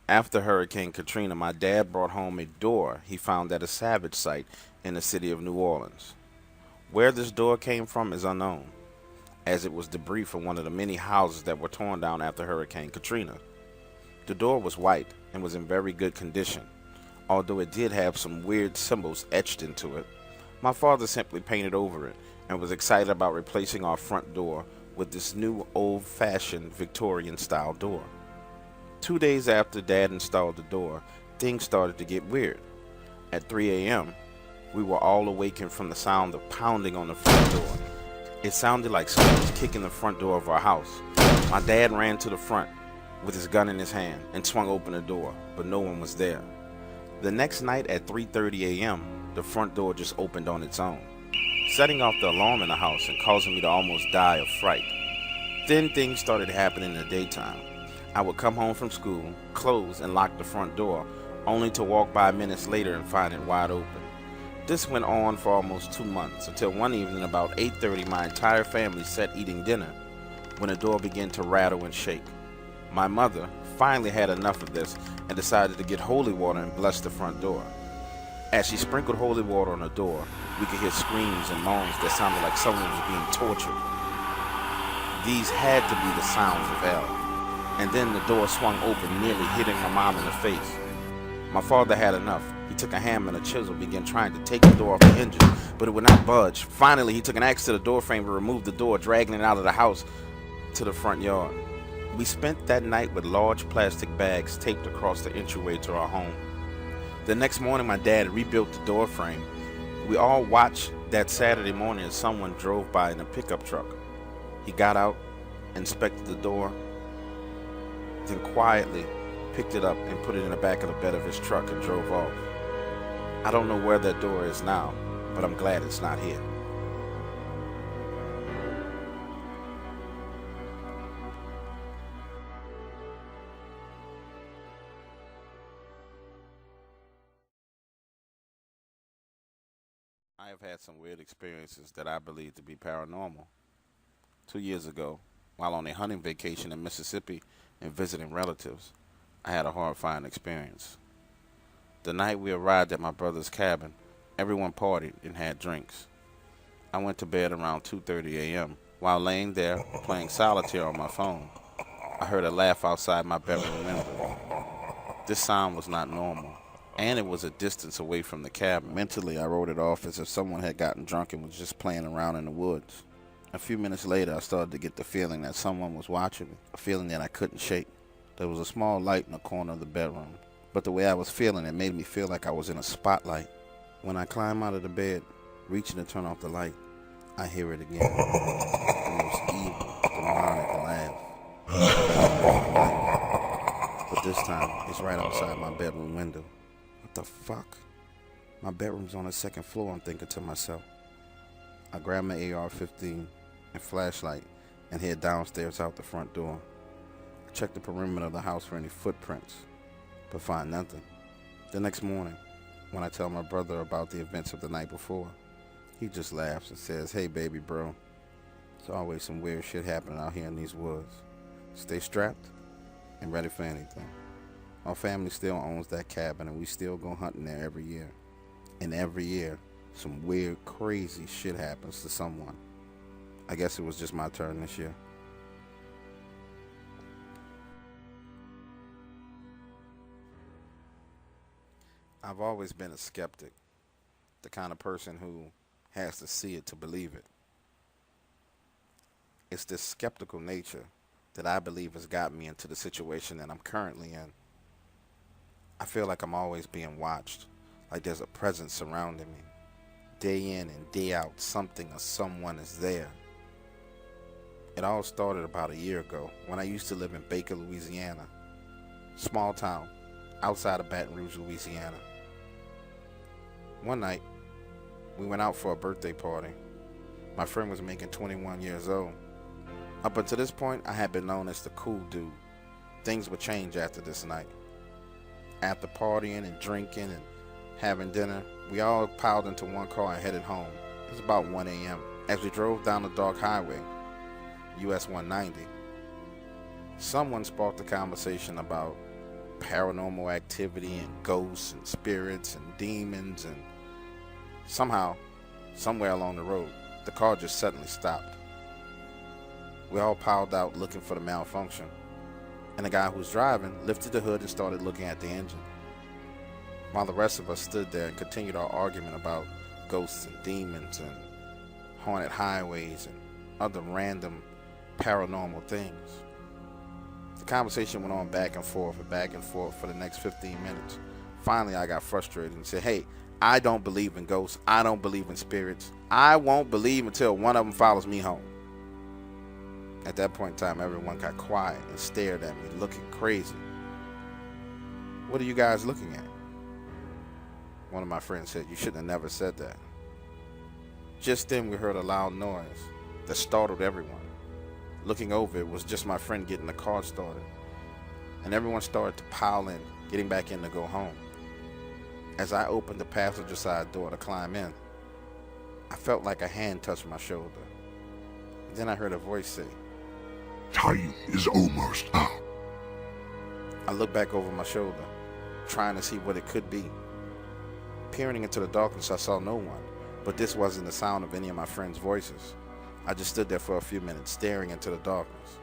After Hurricane Katrina, my dad brought home a door he found at a salvage site in the city of New Orleans. Where this door came from is unknown, as it was debris from one of the many houses that were torn down after Hurricane Katrina. The door was white and was in very good condition, although it did have some weird symbols etched into it. My father simply painted over it and was excited about replacing our front door with this new old-fashioned Victorian-style door. 2 days after Dad installed the door, things started to get weird. At 3 a.m., we were all awakened from the sound of pounding on the front door. It sounded like someone was kicking the front door of our house. My dad ran to the front with his gun in his hand and swung open the door, but no one was there. The next night at 3:30 a.m., the front door just opened on its own, setting off the alarm in the house and causing me to almost die of fright. Then things started happening in the daytime. I would come home from school, close and lock the front door, only to walk by minutes later and find it wide open. This went on for almost 2 months until one evening about 8:30 my entire family sat eating dinner when the door began to rattle and shake. My mother finally had enough of this and decided to get holy water and bless the front door. As she sprinkled holy water on the door, we could hear screams and moans that sounded like someone was being tortured. These had to be the sounds of hell. And then the door swung open, nearly hitting my mom in the face. My father had enough. He took a hammer and a chisel, began trying to take the door off the hinges, but it would not budge. Finally, he took an axe to the door frame to remove the door, dragging it out of the house to the front yard. We spent that night with large plastic bags taped across the entryway to our home. The next morning, my dad rebuilt the door frame. We all watched that Saturday morning as someone drove by in a pickup truck. He got out, inspected the door, then quietly picked it up and put it in the back of the bed of his truck and drove off. I don't know where that door is now, but I'm glad it's not here. I have had some weird experiences that I believe to be paranormal. 2 years ago, while on a hunting vacation in Mississippi and visiting relatives, I had a horrifying experience. The night we arrived at my brother's cabin, everyone partied and had drinks. I went to bed around 2:30 a.m. While laying there playing solitaire on my phone, I heard a laugh outside my bedroom window. This sound was not normal, and it was a distance away from the cabin. Mentally, I wrote it off as if someone had gotten drunk and was just playing around in the woods. A few minutes later, I started to get the feeling that someone was watching me, a feeling that I couldn't shake. There was a small light in the corner of the bedroom, but the way I was feeling, it made me feel like I was in a spotlight. When I climb out of the bed, reaching to turn off the light, I hear it again. The most evil, demonic laugh. But this time, it's right outside my bedroom window. What the fuck? My bedroom's on the second floor, I'm thinking to myself. I grab my AR-15 and flashlight and head downstairs out the front door. I check the perimeter of the house for any footprints, but find nothing. The next morning, when I tell my brother about the events of the night before, he just laughs and says, "Hey baby bro, there's always some weird shit happening out here in these woods. Stay strapped and ready for anything." Our family still owns that cabin and we still go hunting there every year. And every year, some weird, crazy shit happens to someone. I guess it was just my turn this year. I've always been a skeptic, the kind of person who has to see it to believe it. It's this skeptical nature that I believe has got me into the situation that I'm currently in. I feel like I'm always being watched, like there's a presence surrounding me. Day in and day out, something or someone is there. It all started about a year ago when I used to live in Baker, Louisiana. Small town, outside of Baton Rouge, Louisiana. One night, we went out for a birthday party. My friend was making 21 years old. Up until this point, I had been known as the cool dude. Things would change after this night. After partying and drinking and having dinner, we all piled into one car and headed home. It was about 1 a.m. As we drove down the dark highway, US 190, someone sparked a conversation about paranormal activity and ghosts and spirits and demons, and somehow, somewhere along the road, the car just suddenly stopped. We all piled out looking for the malfunction, and the guy who was driving lifted the hood and started looking at the engine, while the rest of us stood there and continued our argument about ghosts and demons and haunted highways and other random paranormal things. The conversation went on back and forth for the next 15 minutes. Finally, I got frustrated and said, "Hey, I don't believe in ghosts. I don't believe in spirits. I won't believe until one of them follows me home." At that point in time, everyone got quiet and stared at me, looking crazy. "What are you guys looking at?" One of my friends said, "You shouldn't have never said that." Just then, we heard a loud noise that startled everyone. Looking over, it was just my friend getting the car started, and everyone started to pile in, getting back in to go home. As I opened the passenger side door to climb in, I felt like a hand touched my shoulder. Then I heard a voice say, "Time is almost up." I looked back over my shoulder, trying to see what it could be. Peering into the darkness, I saw no one, but this wasn't the sound of any of my friends' voices. I just stood there for a few minutes, staring into the darkness,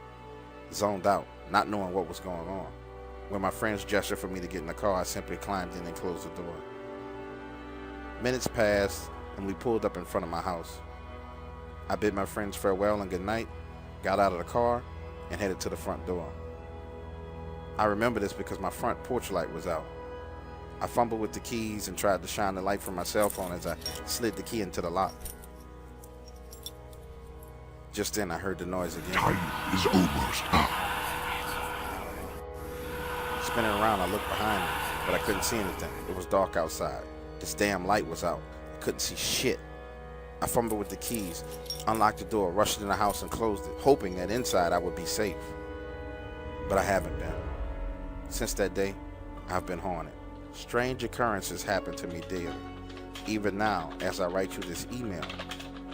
zoned out, not knowing what was going on. When my friends gestured for me to get in the car, I simply climbed in and closed the door. Minutes passed, and we pulled up in front of my house. I bid my friends farewell and good night, got out of the car, and headed to the front door. I remember this because my front porch light was out. I fumbled with the keys and tried to shine the light from my cell phone as I slid the key into the lock. Just then, I heard the noise again. "Time is almost up." Spinning around, I looked behind me, but I couldn't see anything. It was dark outside. This damn light was out. I couldn't see shit. I fumbled with the keys, unlocked the door, rushed in the house and closed it, hoping that inside I would be safe. But I haven't been. Since that day, I've been haunted. Strange occurrences happen to me daily. Even now, as I write you this email,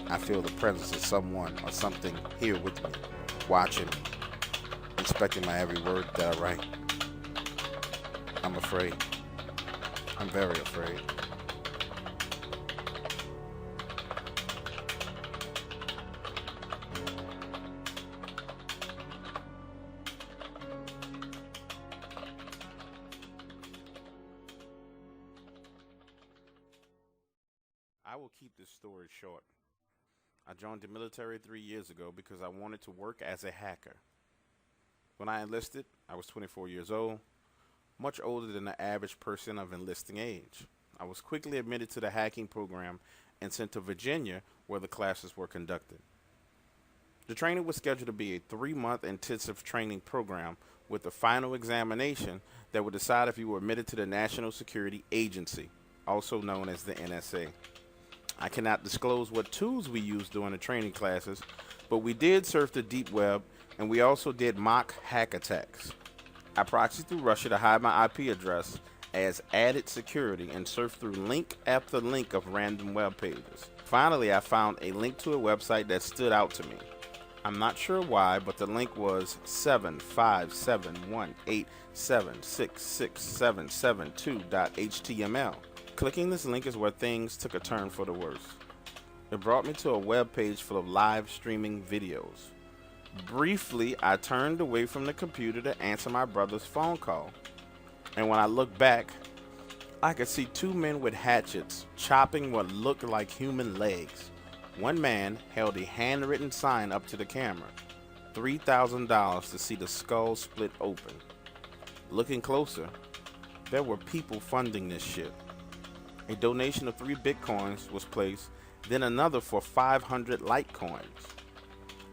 I feel the presence of someone or something here with me, watching me, inspecting my every word that I write. I'm afraid. I'm very afraid. I will keep this story short. I joined the military 3 years ago because I wanted to work as a hacker. When I enlisted, I was 24 years old, much older than the average person of enlisting age. I was quickly admitted to the hacking program and sent to Virginia, where the classes were conducted. The training was scheduled to be a 3-month intensive training program with a final examination that would decide if you were admitted to the National Security Agency, also known as the NSA. I cannot disclose what tools we used during the training classes, but we did surf the deep web, and we also did mock hack attacks. I proxied through Russia to hide my IP address as added security and surfed through link after link of random web pages. Finally, I found a link to a website that stood out to me. I'm not sure why, but the link was 75718766772.html. Clicking this link is where things took a turn for the worse. It brought me to a web page full of live streaming videos. Briefly, I turned away from the computer to answer my brother's phone call. And when I looked back, I could see 2 men with hatchets chopping what looked like human legs. One man held a handwritten sign up to the camera, $3,000 to see the skull split open. Looking closer, there were people funding this shit. A donation of 3 Bitcoins was placed, then another for 500 Litecoins.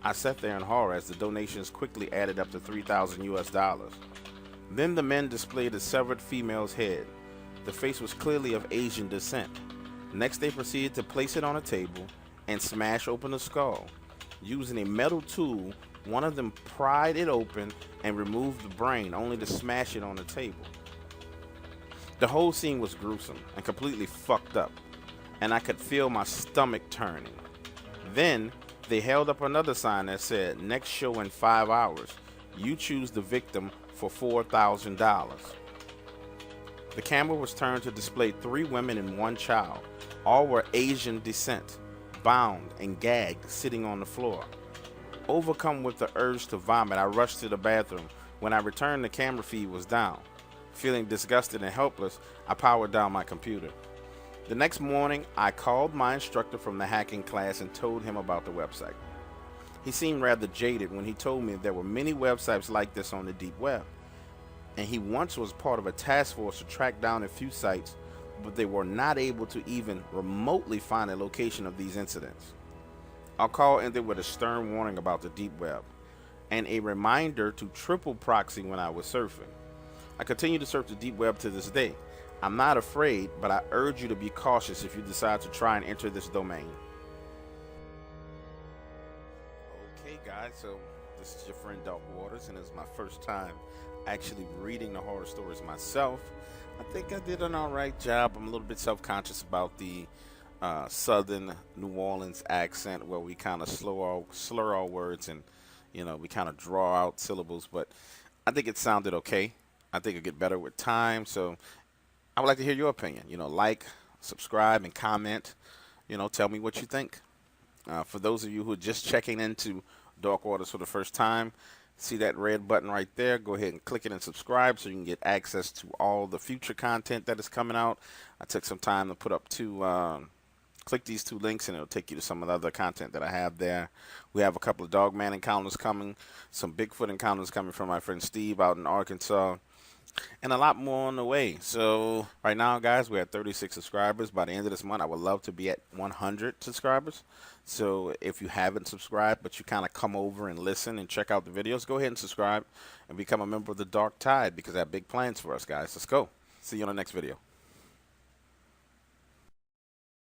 I sat there in horror as the donations quickly added up to $3,000. Then the men displayed a severed female's head. The face was clearly of Asian descent. Next, they proceeded to place it on a table and smash open the skull. Using a metal tool, one of them pried it open and removed the brain, only to smash it on the table. The whole scene was gruesome and completely fucked up, and I could feel my stomach turning. Then, they held up another sign that said, "Next show in 5 hours. You choose the victim for $4,000. The camera was turned to display 3 women and 1 child. All were Asian descent, bound and gagged, sitting on the floor. Overcome with the urge to vomit, I rushed to the bathroom. When I returned, the camera feed was down. Feeling disgusted and helpless, I powered down my computer. The next morning, I called my instructor from the hacking class and told him about the website. He seemed rather jaded when he told me there were many websites like this on the deep web, and he once was part of a task force to track down a few sites, but they were not able to even remotely find a location of these incidents. Our call ended with a stern warning about the deep web and a reminder to triple proxy when I was surfing. I continue to surf the deep web to this day. I'm not afraid, but I urge you to be cautious if you decide to try and enter this domain. Okay guys, so this is your friend Dark Waters, and it's my first time actually reading the horror stories myself. I think I did an alright job. I'm a little bit self-conscious about the southern New Orleans accent, where we kind of slur our words, and we kind of draw out syllables, but I think it sounded okay. I think it'll get better with time. So I would like to hear your opinion. Like, subscribe, and comment. Tell me what you think. For those of you who are just checking into Dark Waters for the first time, see that red button right there. Go ahead and click it and subscribe so you can get access to all the future content that is coming out. I took some time to put up click these 2 links, and it'll take you to some of the other content that I have there. We have a couple of Dogman encounters coming, some Bigfoot encounters coming from my friend Steve out in Arkansas, and a lot more on the way. So right now, guys, we're at 36 subscribers. By the end of this month, I would love to be at 100 subscribers. So if you haven't subscribed, but you kind of come over and listen and check out the videos, go ahead and subscribe and become a member of the Dark Tide, because I have big plans for us, guys. Let's go. See you on the next video.